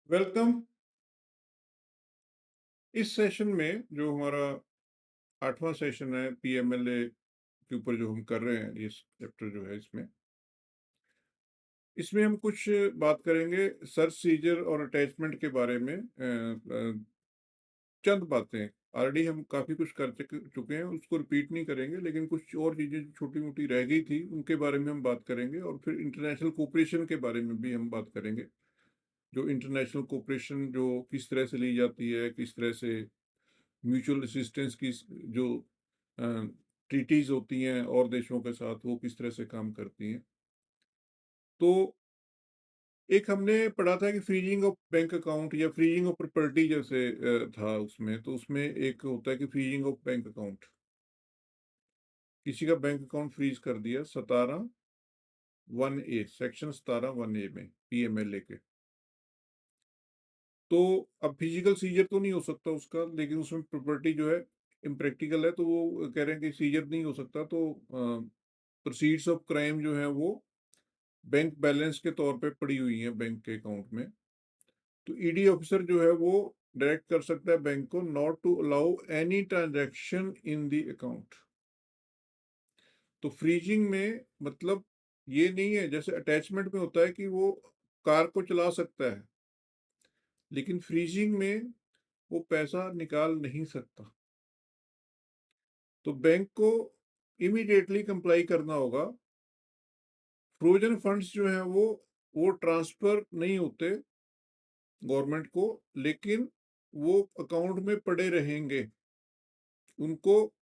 Welcome. इस session में जो हमारा 8वां सेशन है पीएमएलए के ऊपर जो हम कर रहे हैं, ये चैप्टर जो है इसमें हम कुछ बात करेंगे सर्च सीजर और अटैचमेंट के बारे में। चंद बातें ऑलरेडी हम काफ़ी कुछ कर चुके हैं, उसको रिपीट नहीं करेंगे, लेकिन कुछ और चीज़ें जो छोटी मोटी रह गई थी उनके बारे में हम बात करेंगे और फिर इंटरनेशनल कोऑपरेशन के बारे में भी हम बात करेंगे। जो इंटरनेशनल कोऑपरेशन जो किस तरह से ली जाती है, किस तरह से म्यूचुअल असिस्टेंस की जो ट्रीटीज होती हैं और देशों के साथ, वो किस तरह से काम करती हैं। तो एक हमने पढ़ा था कि फ्रीजिंग ऑफ बैंक अकाउंट या फ्रीजिंग ऑफ प्रॉपर्टी जैसे था उसमें, तो उसमें एक होता है कि फ्रीजिंग ऑफ बैंक अकाउंट, किसी का बैंक अकाउंट फ्रीज कर दिया 17(1)(a), सेक्शन 17(1)(a) में पीएमएलए के। तो अब फिजिकल सीजर तो नहीं हो सकता उसका, लेकिन उसमें प्रॉपर्टी जो है इम्प्रैक्टिकल है, तो वो कह रहे हैं कि सीजर नहीं हो सकता। तो प्रोसीड्स ऑफ क्राइम जो है वो बैंक बैलेंस के तौर पे पड़ी हुई है बैंक के अकाउंट में। तो ईडी ऑफिसर जो है वो डायरेक्ट कर सकता है बैंक को not to allow any transaction in the account. तो फ्रीजिंग में मतलब ये नहीं है जैसे अटैचमेंट में होता है कि वो कार को चला सकता है, लेकिन फ्रीजिंग में वो पैसा निकाल नहीं सकता। तो बैंक को इमीडिएटली कंप्लाई करना होगा। फ्रोजन फंड्स जो हैं वो ट्रांसफर नहीं होते गवर्नमेंट को, लेकिन वो अकाउंट में पड़े रहेंगे। उनको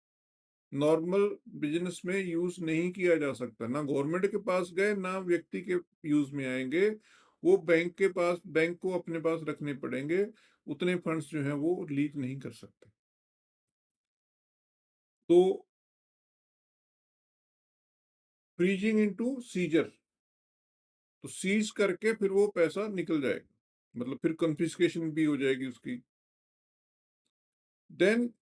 नॉर्मल बिजनेस में यूज नहीं किया जा सकता, ना गवर्नमेंट के पास गए ना व्यक्ति के यूज में आएंगे। वो बैंक के पास, बैंक को अपने पास रखने पड़ेंगे। उतने फंड्स जो हैं वो रिलीज नहीं कर सकते। तो फ्रीजिंग इनटू सीजर, तो सीज करके फिर वो पैसा निकल जाएगा, मतलब फिर कन्फिस्केशन भी हो जाएगी उसकी। देन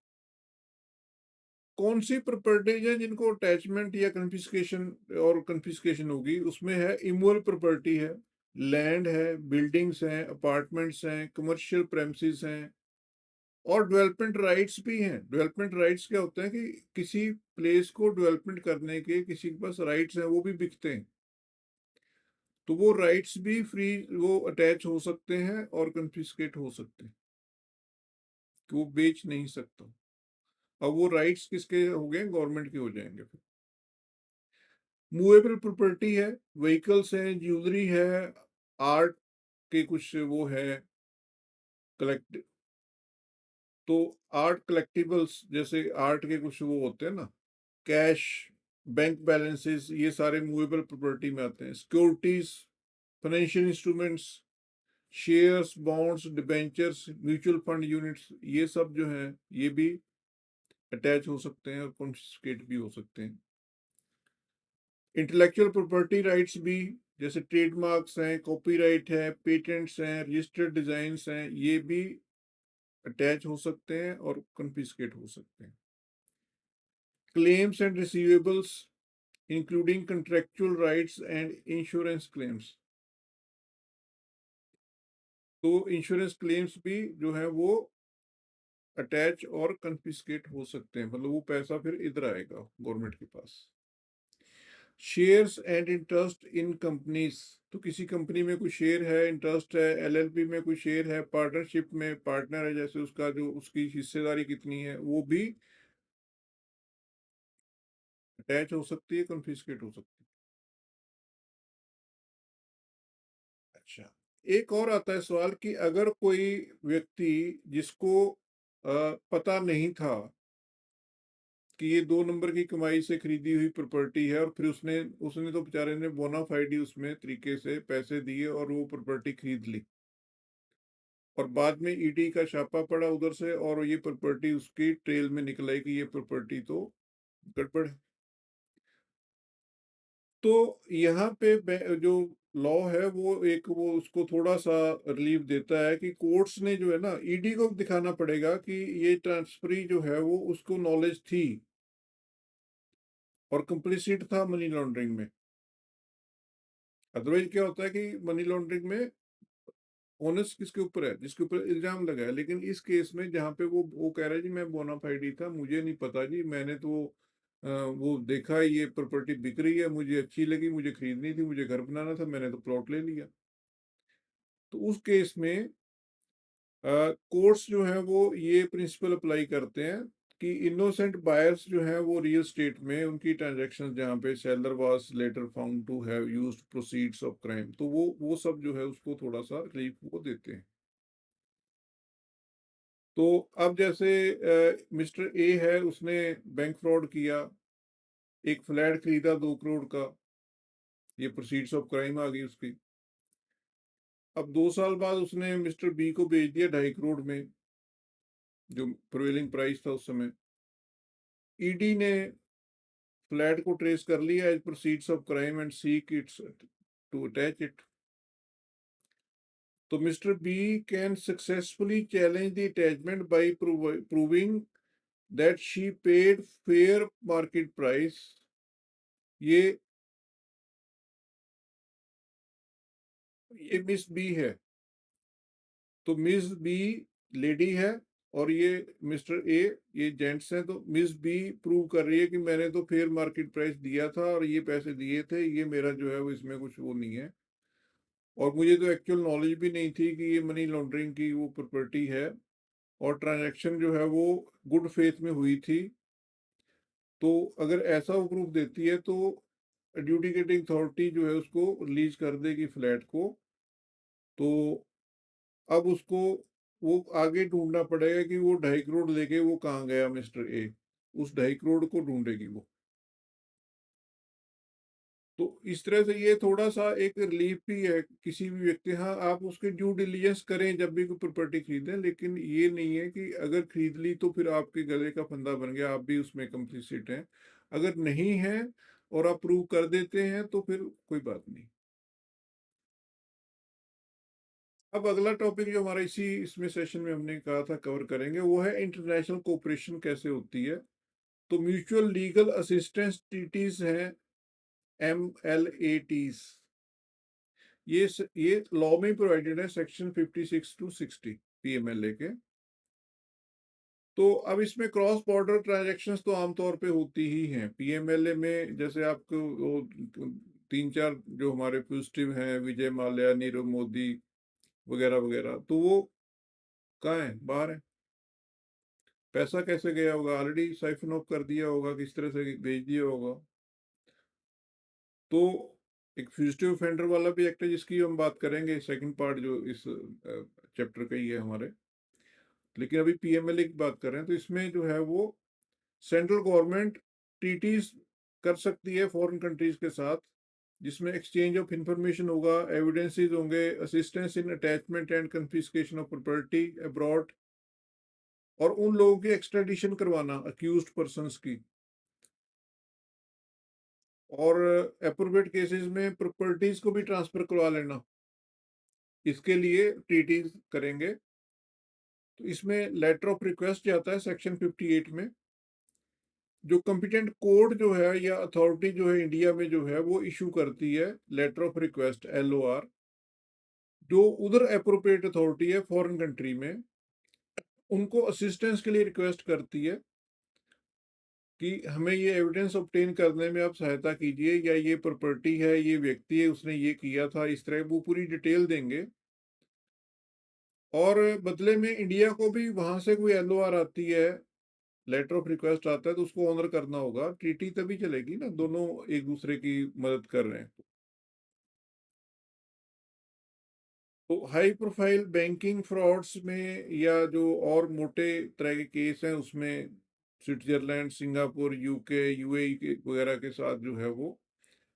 कौन सी प्रॉपर्टीज है जिनको अटैचमेंट या कन्फिस्केशन और कन्फिस्केशन होगी, उसमें है इमूवेबल प्रॉपर्टी है, लैंड है, बिल्डिंग्स हैं, अपार्टमेंट्स हैं, कमर्शियल प्रेमिसेस हैं, और डेवलपमेंट राइट्स भी हैं। डेवलपमेंट राइट्स क्या होते हैं कि किसी प्लेस को डेवलपमेंट करने के किसी के पास राइट्स हैं, वो भी बिकते हैं। तो वो राइट्स भी फ्री, वो अटैच हो सकते हैं और कन्फिस्केट हो सकते हैं, कि वो बेच नहीं सकता। अब वो राइट्स किसके हो गए? गवर्नमेंट के हो जाएंगे फिर। मूवेबल प्रॉपर्टी है, व्हीकल्स हैं, ज्वेलरी है, आर्ट के कुछ वो है कलेक्ट। तो आर्ट कलेक्टिबल्स जैसे आर्ट के कुछ वो होते हैं ना, कैश, बैंक बैलेंसेस, ये सारे मूवेबल प्रॉपर्टी में आते हैं। Securities, financial instruments, shares, bonds, debentures, mutual fund units, ये सब जो हैं ये भी अटैच हो सकते हैं और कॉन्फिस्केट भी हो सकते हैं। इंटेलेक्चुअल प्रॉपर्टी राइट्स भी, जैसे ट्रेडमार्क्स हैं, कॉपीराइट है, पेटेंट्स हैं, रजिस्टर्ड डिजाइन्स हैं, ये भी अटैच हो सकते हैं और कॉन्फिस्केट हो सकते हैं। Claims and receivables including contractual rights and insurance claims, तो इंश्योरेंस क्लेम्स भी जो है वो अटैच और कन्फिस्केट हो सकते हैं, मतलब वो पैसा फिर इधर आएगा गवर्नमेंट के पास। Shares and interest in companies, तो किसी कंपनी में कोई शेयर है, इंटरेस्ट है, एलएलपी में कोई शेयर है, पार्टनरशिप में पार्टनर है, जैसे उसका जो उसकी हिस्सेदारी कितनी है, वो भी अटैच हो सकती है, कन्फिस्केट हो सकती है। अच्छा, एक और आता है सवाल कि अगर कोई व्यक्ति जिसको पता नहीं था कि ये 2 नंबर की कमाई से खरीदी हुई प्रॉपर्टी है, और फिर उसने उसने तो बेचारे ने बोनाफाइडी उसमें तरीके से पैसे दिए और वो प्रॉपर्टी खरीद ली, और बाद में ईडी का छापा पड़ा उधर से और ये प्रॉपर्टी उसकी ट्रेल में निकल आई कि ये प्रॉपर्टी तो गड़बड़ है। तो यहाँ पे जो लॉ है वो एक वो उसको थोड़ा सा रिलीफ देता है कि कोर्ट्स ने जो है ना, ईडी को दिखाना पड़ेगा कि ये ट्रांसफरी जो है वो उसको नॉलेज थी और कंप्लिसिट था मनी लॉन्ड्रिंग में। अदरवाइज क्या होता है कि मनी लॉन्ड्रिंग में ओनस किसके ऊपर है? जिसके ऊपर इल्ज़ाम लगा है। लेकिन इस केस में जहाँ पे वो कह रहा है जी मैं बोनाफाइड ही था, मुझे नहीं पता जी, मैंने तो वो देखा ये प्रॉपर्टी बिक रही है, मुझे अच्छी लगी, मुझे खरीदनी थी, मुझे घर बनाना था, मैंने तो प्लॉट ले लिया। तो उस केस में कोर्ट्स जो हैं वो ये प्रिंसिपल अप्लाई करते हैं कि इनोसेंट बायर्स जो हैं वो रियल स्टेट में उनकी ट्रांजैक्शंस जहाँ पे seller was later found to have used proceeds of crime, तो वो सब जो है उसको थोड़ा सा रिलीफ वो देते हैं। तो अब जैसे मिस्टर ए है, उसने बैंक फ्रॉड किया, एक फ्लैट खरीदा 2 करोड़ का, ये प्रोसीड्स ऑफ क्राइम आ गई उसकी। अब 2 साल बाद उसने मिस्टर बी को बेच दिया 2.5 करोड़ में, जो प्रिवेलिंग प्राइस था उस समय। ईडी ने फ्लैट को ट्रेस कर लिया as proceeds of crime and seek its to attach it. तो mister B can successfully challenge the attachment by proving that she paid fair market price. ये मिस बी है, तो मिस बी लेडी है और ये mister A ये gents हैं। तो मिस बी प्रूव कर रही है कि मैंने तो फेयर मार्केट प्राइस दिया था और ये पैसे दिए थे, ये मेरा जो है वो इसमें कुछ वो नहीं है, और मुझे तो एक्चुअल नॉलेज भी नहीं थी कि ये मनी लॉन्ड्रिंग की वो प्रॉपर्टी है, और ट्रांजैक्शन जो है वो गुड फेथ में हुई थी। तो अगर ऐसा वो प्रूफ देती है तो एडजुडिकेटिंग अथॉरिटी जो है उसको रिलीज कर देगी फ्लैट को। तो अब उसको वो आगे ढूंढना पड़ेगा कि वो 2.5 करोड़ लेके वो कहाँ गया मिस्टर ए, उस 2.5 करोड़ को ढूंढेगी वो। तो इस तरह से ये थोड़ा-सा एक रिलीफ भी है किसी भी व्यक्ति, हाँ, आप उसके ड्यू डिलिजेंस करें जब भी कोई प्रॉपर्टी खरीदें, लेकिन ये नहीं है कि अगर खरीद ली तो फिर आपके गले का फंदा बन गया, आप भी उसमें कंप्लिसिट हैं। अगर नहीं है और आप प्रूव कर देते हैं तो फिर कोई बात नहीं। अब अगला टॉपिक जो हमारा इसी इसमें सेशन में हमने कहा था कवर करेंगे, वो है इंटरनेशनल कोऑपरेशन कैसे होती है। तो म्यूचुअल लीगल असिस्टेंस ट्रीटीज़ हैं, एमएलएटीज़। ये लॉ में प्रोवाइडेड है सेक्शन 56 टू 60 पीएमएलए के। तो अब इसमें क्रॉस बॉर्डर ट्रांजैक्शंस तो आमतौर पे होती ही हैं पीएमएलए में। जैसे आपको वो 3-4 जो हमारे फ्यूजिटिव हैं, विजय माल्या, नीरव मोदी वगैरह वगैरह, तो वो कहाँ है? बाहर है। पैसा कैसे गया होगा? ऑलरेडी साइफन ऑफ कर दिया होगा, किस तरह से भेज दिया होगा। तो एक फ्यूजिटिव ऑफेंडर वाला भी एक्ट है जिसकी हम बात करेंगे, सेकंड पार्ट जो इस चैप्टर का ही है हमारे। लेकिन अभी पीएमएलए की बात कर रहे हैं, तो इसमें जो है वो सेंट्रल गवर्नमेंट ट्रीटीज कर सकती है फॉरेन कंट्रीज के साथ, जिसमें एक्सचेंज ऑफ इंफॉर्मेशन होगा, एविडेंसेस होंगे, assistance in attachment and confiscation of property abroad, और उन लोगों की एक्सट्रेडिशन करवाना अक्यूज्ड पर्संस की, और अप्रोप्रिएट केसेस में प्रॉपर्टीज को भी ट्रांसफर करवा लेना, इसके लिए ट्रीटीज करेंगे। तो इसमें लेटर ऑफ रिक्वेस्ट जाता है सेक्शन 58 में। जो कॉम्पिटेंट कोर्ट जो है या अथॉरिटी जो है इंडिया में जो है वो इशू करती है लेटर ऑफ रिक्वेस्ट, एलओआर। जो उधर अप्रोप्रिएट अथॉरिटी है फॉरेन कंट्री में, उनको असिस्टेंस के लिए रिक्वेस्ट करती है कि हमें ये एविडेंस ऑब्टेन करने में आप सहायता कीजिए, या ये प्रॉपर्टी है, ये व्यक्ति है, उसने ये किया था, इस तरह वो पूरी डिटेल देंगे। और बदले में इंडिया को भी वहां से कोई एलओआर आती है, लेटर ऑफ रिक्वेस्ट आता है, तो उसको ऑनर करना होगा। ट्रीटी तभी चलेगी ना, दोनों एक दूसरे की मदद कर रहे हैं। तो हाई प्रोफाइल बैंकिंग फ्रॉड्स में या जो और मोटे तरह के केस हैं उसमें स्विट्जरलैंड, सिंगापुर, यूके, यूएई के वगैरह के साथ जो है वो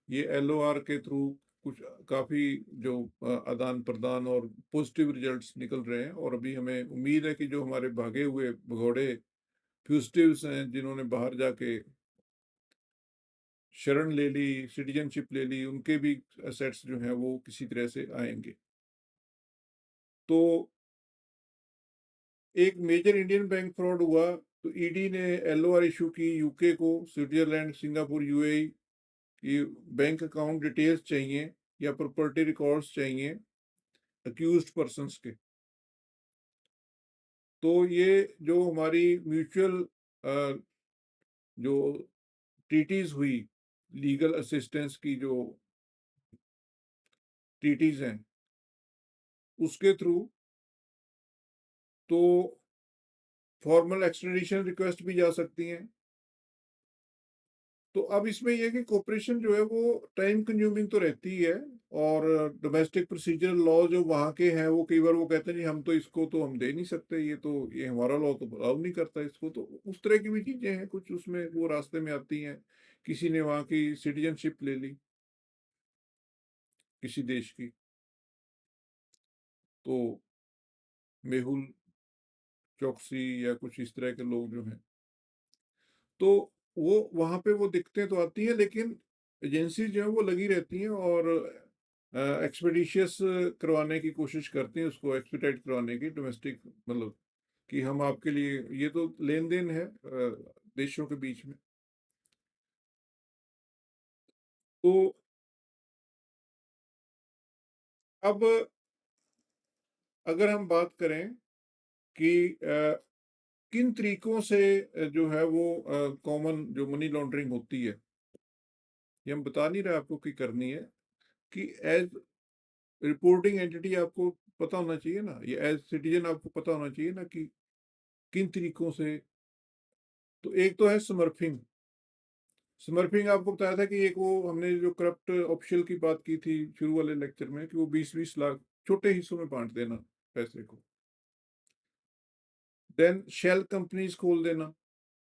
ये एलओआर के थ्रू कुछ काफ़ी जो आदान प्रदान और पॉजिटिव रिजल्ट्स निकल रहे हैं। और अभी हमें उम्मीद है कि जो हमारे भागे हुए भगोड़े फ्यूजिटिव्स हैं, जिन्होंने बाहर जाके शरण ले ली, सिटीजनशिप ले ली, उनके भी असेट्स जो हैं वो किसी तरह से आएंगे। तो एक मेजर इंडियन बैंक फ्रॉड हुआ, तो ईडी ने एलओआर इशू की यूके को, स्विट्जरलैंड, सिंगापुर, यूएई की बैंक अकाउंट डिटेल्स चाहिए या प्रॉपर्टी रिकॉर्ड्स चाहिए, अक्यूज्ड पर्सन्स के। तो ये जो हमारी म्यूचुअल जो ट्रीटीज़ हुई, लीगल असिस्टेंस की जो ट्रीटीज़ हैं, उसके थ्रू तो फॉर्मल एक्सट्रेडिशन रिक्वेस्ट भी जा सकती हैं। तो अब इसमें ये है कि कोऑपरेशन जो है वो टाइम कंज्यूमिंग तो रहती ही है, और डोमेस्टिक प्रोसीजरल लॉ जो वहाँ के हैं वो कई बार वो कहते हैं जी हम तो इसको तो हम दे नहीं सकते, ये हमारा लॉ तो अलाउ नहीं करता इसको, तो उस तरह की भी चीजें हैं कुछ उसमें वो रास्ते में आती हैं। किसी ने वहाँ की सिटीजनशिप ले ली किसी देश की, तो मेहुल चौकसी या कुछ इस तरह के लोग जो हैं, तो वो वहाँ पे वो दिक्कतें तो आती हैं, लेकिन एजेंसी जो है वो लगी रहती हैं और एक्सपेडिशियस करवाने की कोशिश करती हैं, उसको एक्सपेडाइट करवाने की, डोमेस्टिक मतलब कि हम आपके लिए, ये तो लेन देन है देशों के बीच में। तो अब अगर हम बात करें कि किन तरीकों से जो है वो कॉमन जो मनी लॉन्ड्रिंग होती है, ये हम बता नहीं रहे आपको कि करनी है, कि एज रिपोर्टिंग एंटिटी आपको पता होना चाहिए ना, ये एज सिटीजन आपको पता होना चाहिए ना कि किन तरीकों से। तो एक तो है स्मर्फिंग। स्मर्फिंग आपको बताया था कि एक वो हमने जो करप्ट ऑफिशियल की बात की थी शुरू वाले लेक्चर में, कि वो 20-20 लाख छोटे हिस्सों में बांट देना पैसे को। देन शेल कंपनीज खोल देना।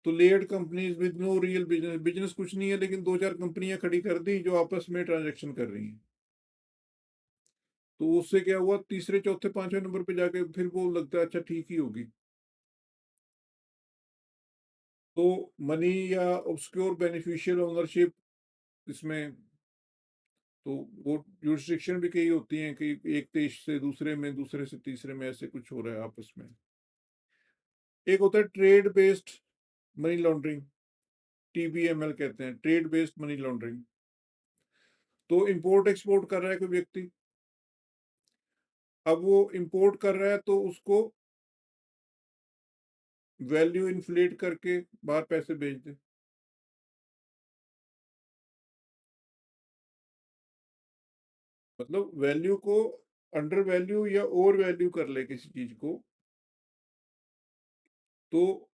तो layered companies with no real business, business कुछ नहीं है लेकिन दो चार कंपनियां खड़ी कर दी जो आपस में ट्रांजैक्शन कर रही हैं। तो उससे क्या हुआ, तीसरे चौथे पांचवें नंबर पे जाके फिर वो लगता है अच्छा ठीक ही होगी। तो मनी या ऑब्सक्योर बेनिफिशियल ओनरशिप इसमें, तो वो जुरिस्डिक्शन भी कई होती हैं कि एक देश से दूसरे में, दूसरे से तीसरे में ऐसे कुछ हो रहा है आपस में। एक होता है ट्रेड बेस्ड मनी लॉन्ड्रिंग, टीबीएमएल कहते हैं, ट्रेड बेस्ड मनी लॉन्ड्रिंग। तो इंपोर्ट एक्सपोर्ट कर रहा है कोई व्यक्ति, अब वो इंपोर्ट कर रहा है तो उसको वैल्यू इन्फ्लेट करके बाहर पैसे भेज दे। मतलब वैल्यू को अंडर वैल्यू या ओवर वैल्यू कर ले किसी चीज को, तो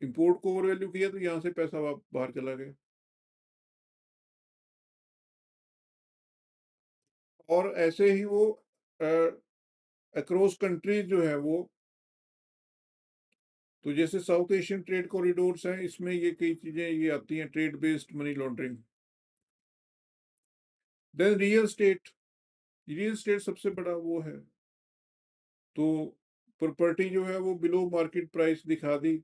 इंपोर्ट को ओवर वैल्यू किया तो यहाँ से पैसा बाहर चला गया। और ऐसे ही वो अक्रॉस कंट्रीज जो है वो, तो जैसे साउथ एशियन ट्रेड कॉरिडोर्स हैं, इसमें ये कई चीजें ये आती हैं, trade based money laundering. Then real estate सबसे बड़ा वो है। तो प्रॉपर्टी जो है वो बिलो मार्केट प्राइस दिखा दी,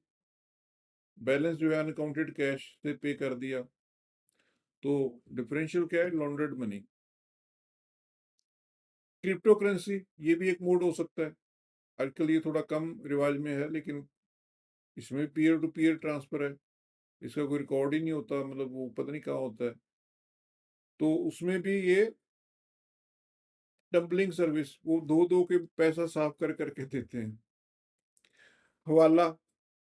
बैलेंस जो है अनकाउंटेड कैश से पे कर दिया, तो डिफरेंशियल क्या है, लॉन्ड्रेड मनी। क्रिप्टो करेंसी, ये भी एक मोड हो सकता है। आजकल ये थोड़ा कम रिवाज में है, लेकिन इसमें पीयर टू पीयर ट्रांसफर है, इसका कोई रिकॉर्ड ही नहीं होता, मतलब वो पता नहीं कहाँ होता है। तो उसमें भी ये डंपलिंग सर्विस, वो धो धो के पैसा साफ कर करके देते हैं। हवाला,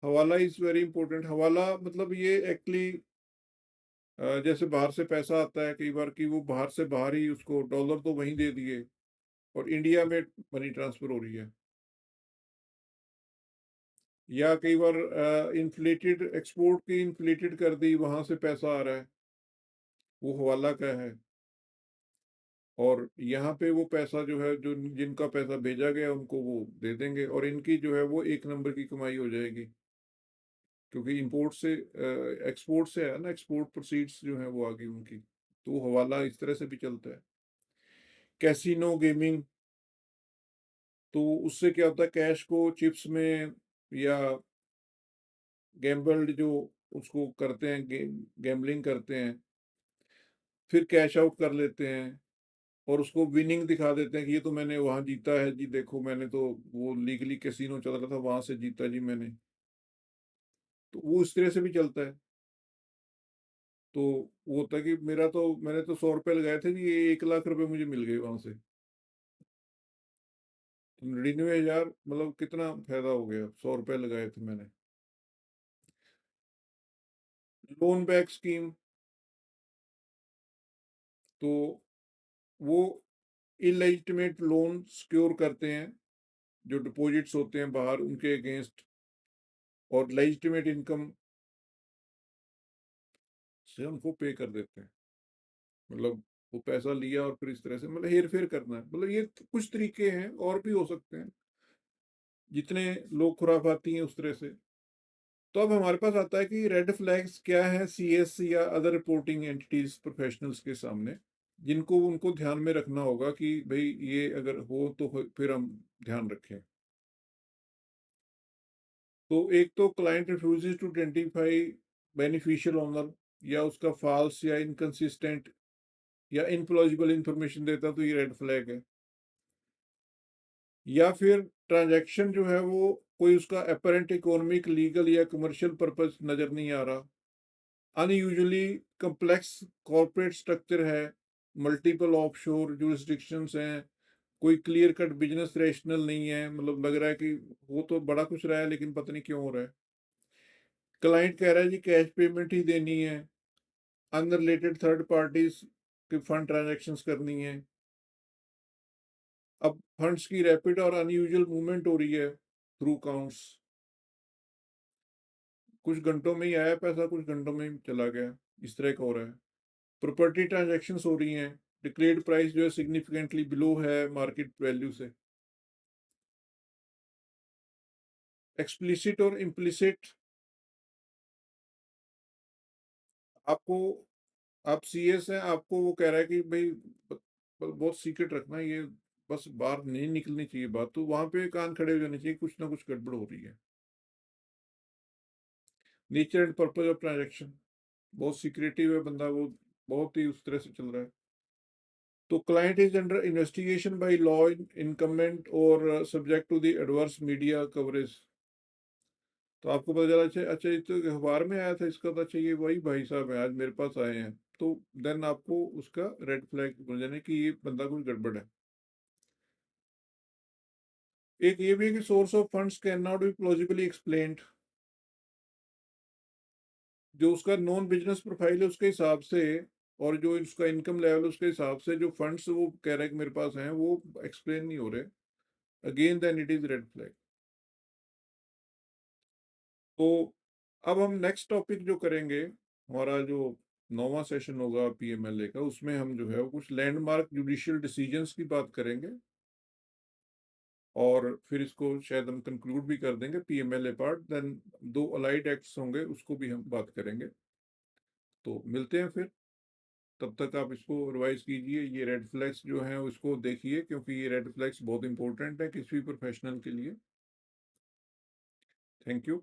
हवाला इज वेरी इंपॉर्टेंट। हवाला मतलब ये एक्चुअली जैसे बाहर से पैसा आता है कई बार, कि वो बाहर से बाहर ही उसको डॉलर तो वहीं दे दिए और इंडिया में मनी ट्रांसफर हो रही है। या कई बार इन्फ्लेटेड एक्सपोर्ट की इन्फ्लेटेड कर दी, वहां से पैसा आ रहा है, वो हवाला का है। और यहाँ पे वो पैसा जो है, जो जिनका पैसा भेजा गया उनको वो दे देंगे, और इनकी जो है वो एक नंबर की कमाई हो जाएगी, क्योंकि इंपोर्ट से एक्सपोर्ट से है ना, एक्सपोर्ट प्रोसीड्स जो है वो आ गई उनकी। तो वो हवाला इस तरह से भी चलता है। कैसीनो गेमिंग, तो उससे क्या होता है, कैश को चिप्स में या गैम्बल्ड जो उसको करते हैं, गैम्बलिंग करते हैं, फिर कैश आउट कर लेते हैं और उसको विनिंग दिखा देते हैं कि ये तो मैंने वहां जीता है जी, देखो मैंने तो वो लीगली कैसीनो चल रहा था वहां से जीता जी मैंने। तो वो इस तरह से भी चलता है। तो वो होता है कि मेरा तो, मैंने तो 100 रुपये लगाए थे जी, ये 1 लाख रुपए मुझे मिल गए वहां से। तो 99,000 मतलब कितना फ़ायदा हो गया? ₹100 लगाए थे मैंने। लोन बैक स्कीम, तो वो इलेजिटिमेट लोन सिक्योर करते हैं, जो डिपॉजिट्स होते हैं बाहर उनके अगेंस्ट, और लेजिटिमेट इनकम से उनको पे कर देते हैं। मतलब वो पैसा लिया और फिर इस तरह से मतलब हेर-फेर करना है। मतलब ये कुछ तरीके हैं, और भी हो सकते हैं। जितने लोग खुराफाती हैं उस तरह से। तो अब हमारे पास आता है कि रेड फ्लैग्स क्या है सीएस या अदर रिपोर्टिंग एंटिटीज प्रोफेशनल्स के सामने, जिनको उनको ध्यान में रखना होगा कि भई ये अगर हो तो फिर हम ध्यान रखें। तो एक तो client refuses to identify beneficial owner, या उसका फॉल्स या इनकंसिस्टेंट या इनप्लॉजिबल इंफॉर्मेशन देता, तो ये रेड फ्लैग है। या फिर ट्रांजैक्शन जो है वो कोई उसका अपरेंट इकोनॉमिक, लीगल या कमर्शियल पर्पस नज़र नहीं आ रहा। अनयूजुअली कॉम्प्लेक्स कॉर्पोरेट स्ट्रक्चर है, मल्टीपल ऑफशोर जुरिस्डिक्शंस हैं, कोई क्लियर कट बिजनेस रैशनल नहीं है, मतलब लग रहा है कि वो तो बड़ा कुछ रहा है लेकिन पता नहीं क्यों हो रहा है। क्लाइंट कह रहा है जी कैश पेमेंट ही देनी है, अनरिलेटेड थर्ड पार्टीज के फंड ट्रांजैक्शंस करनी है। अब फंड्स की रैपिड और अनयूजुअल मूवमेंट हो रही है थ्रू काउंट्स, कुछ घंटों में ही आया पैसा, कुछ घंटों में ही चला गया, इस तरह का हो रहा है। प्रॉपर्टी ट्रांजैक्शंस हो रही हैं, डिक्लेयर्ड प्राइस जो है सिग्निफिकेंटली बिलो है मार्केट वैल्यू से। एक्सप्लिसिट और इम्प्लिसिट, आपको, आप सीएस हैं, आपको वो कह रहा है कि भाई बहुत सीक्रेट रखना है ये, बस बाहर नहीं निकलनी चाहिए बात, तो वहां पे कान खड़े हो जाने चाहिए, कुछ ना कुछ गड़बड़ हो रही है। Nature and purpose of transaction, बहुत सीक्रेटिव है बंदा वो, बहुत ही उस तरह से चल रहा है। तो client is under investigation by law enforcement और subject to the adverse media coverage. तो आपको पता चला, अच्छा अच्छा ये तो अखबार में आया था इसका, तो अच्छा ये वही भाई साहब है आज मेरे पास आए हैं, तो देन आपको उसका रेड फ्लैग बोल जाने कि ये बंदा कुछ गड़बड़ है। एक ये भी है कि source of funds can not be plausibly explained, जो उसका नॉन बिजनेस प्रोफाइल है उसके हिसाब से, और जो उसका इनकम लेवल उसके हिसाब से जो फंड्स वो कह रहा है कि मेरे पास हैं वो एक्सप्लेन नहीं हो रहे, again then it is red flag. तो अब हम नेक्स्ट टॉपिक जो करेंगे, हमारा जो 9वां सेशन होगा पीएमएलए का, उसमें हम जो है वो कुछ लैंडमार्क जुडिशियल डिसीजंस की बात करेंगे, और फिर इसको शायद हम कंक्लूड भी कर देंगे पीएमएलए पार्ट, देन दो अलाइड एक्ट्स होंगे उसको भी हम बात करेंगे। तो मिलते हैं फिर, तब तक आप इसको रिवाइज कीजिए, ये रेड फ्लैग्स जो हैं उसको देखिए, क्योंकि ये रेड फ्लैग्स बहुत इंपॉर्टेंट है किसी भी प्रोफेशनल के लिए। Thank you.